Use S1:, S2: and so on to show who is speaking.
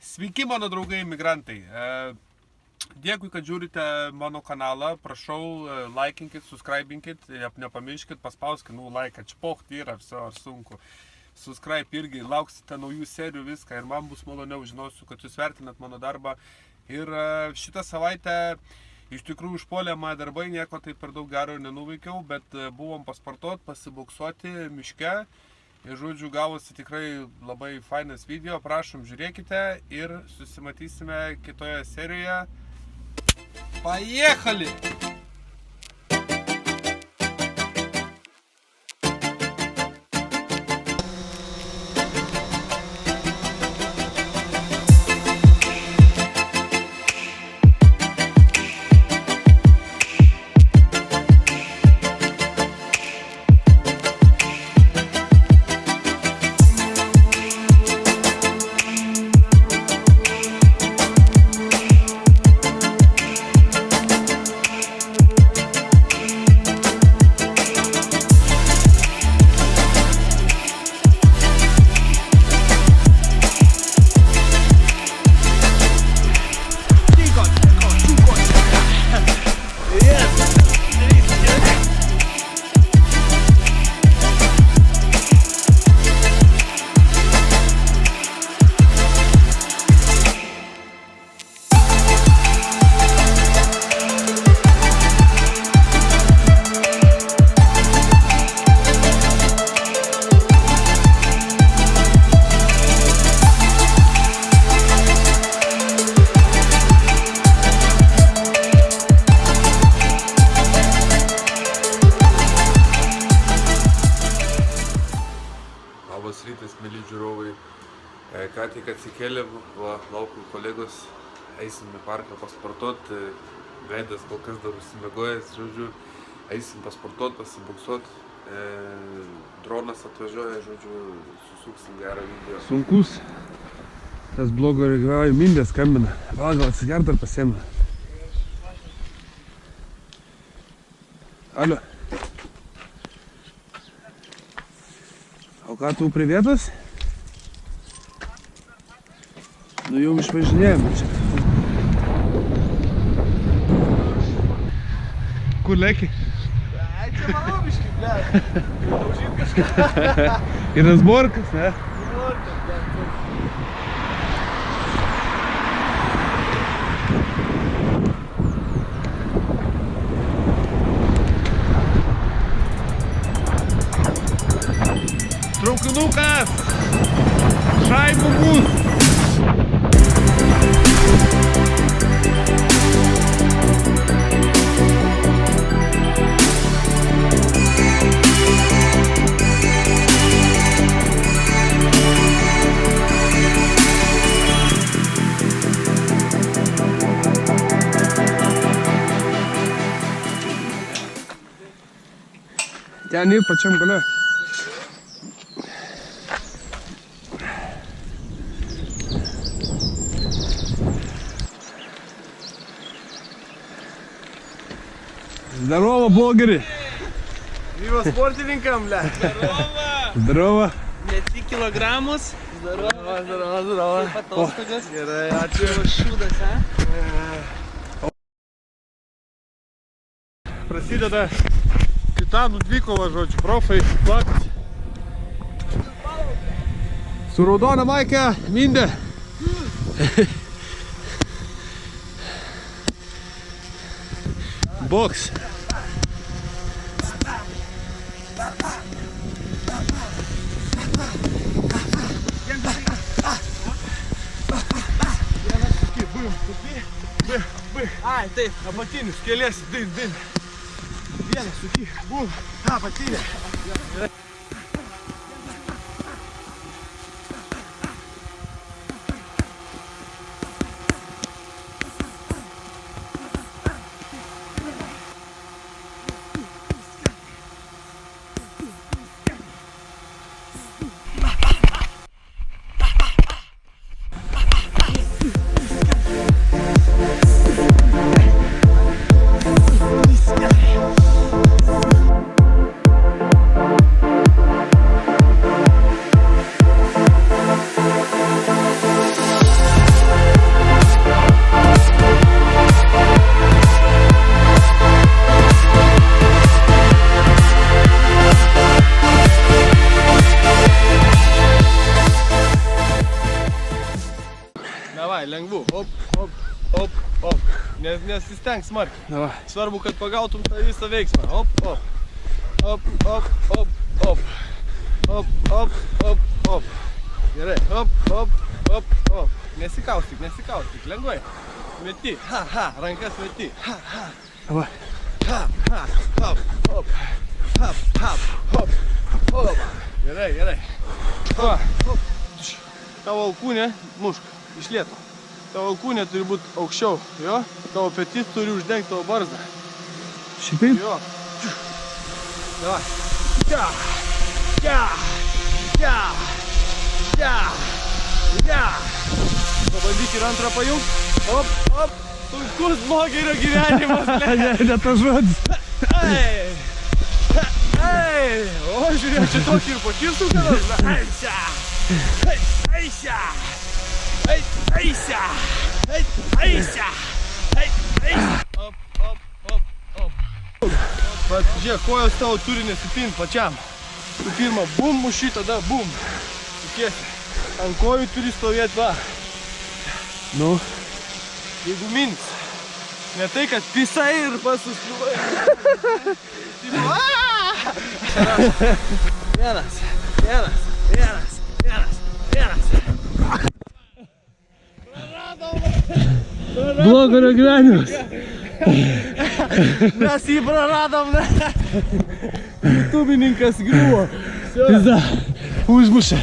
S1: Sveiki mano draugai imigrantai. Dėkui, kad žiūrite mano kanalą. Prašau, laikinkit, subscribinkit, nepamirškit, paspauskit, laiką, čpocht yra, ar sunku. Subscribe irgi, lauksite naujų serijų, viską ir man bus maloniau, žinosiu, kad jūs vertinat mano darbą. Ir šitą savaitę iš tikrųjų užpuolė mano darbai, nieko taip per daug gero nenuveikiau, bet buvom pasportuot, pasiboksuoti miške. Ir žodžiu, gavosi tikrai labai fainas video, prašom žiūrėkite ir susimatysime kitoje serijoje. Поехали! Labas rytas, mėly žiūrovai. Ką tik atsikėlėm, laukiu kolegos, eisim į parką pasportuot, veidas kol kas dar užsimegojęs, žodžiu, eisim pasportuot, pasiboksuot, dronas atvažiuoja, žodžiu, susuksim gerą video.
S2: Sunkus, tas blogo reikalauja, Mindė skambina, gal atsigert ar pasiėmė. Alio. O ką tu prie vietos? Nu jau išvažinėjame čia. Kur leki?
S3: Čia manau biškai, ble. Daužyt kažką.
S2: Ir tas borkas, ne?
S3: Borkas, ble.
S2: Traukinukas! Šaibų bus! Ten ir pačiam gale. Здорово, блогеры!
S3: Viva sportininkam, ble.
S2: Здорово!
S3: Meti kilogramus. Здорово. Kaip atostogas. Gerai, ačiū. Šūdas,
S2: Prasideda Titanų dvikova, žodžiu, profai, plakas. Su raudona maike, Mindė. Boks.
S3: Ai, taip.
S2: Apatinius kelias, din.
S3: Vienas, suky. Bum. Apatinė. Ai, lengvu. Op, op, op, op. Nesistenk smarkiai.
S2: Davai.
S3: Svarbu, kad pagautum tą visą veiksmą. Op, op. Op, op, op, op. Op, op, op, op. Gerai. Op, op, op, op. Nesikaustyk, nesikaustyk. Lengvai. Meti. Ha, ha. Rankas meti. Ha, ha.
S2: Davai.
S3: Ha, ha. Hop, hop. Hop, hop, hop. Hop. Gerai, gerai. Va. Hop. Tavo alkūnė, mušk, iš lėto. Tavo alkūnė turi būti aukščiau, jo? Tavo petis turi uždengti tavo barzdą.
S2: Šitaip?
S3: Jo. Davai. Ja. Ja. Ja. Ja. Ja. Pabandyk ir antrą pajungt. Op, op. Sunkus blogerio gyvenimas.
S2: Ne tas žodis.
S3: Ei. Ei. O, žiūrėjau, čia tokį ir pakiltų kanas. Eisa. Eisa. Eisa. Eisa. Eisa. Op, op, op, op. Žiūrėk, kojos tavo turi nesipint pačiam. Tu pirmą bum muši, tada bum. Tikiesi. Ant kojų turi stovėti va.
S2: Nu.
S3: Jeigu minis. Ne tai, kad pisai ir pasuskliuvai. Vienas, vienas, vienas, vienas, vienas.
S2: Blogerio gyvenimas.
S3: Mes jį praradom, ne? Tubininkas griuvo.
S2: Pizda. Užmušė.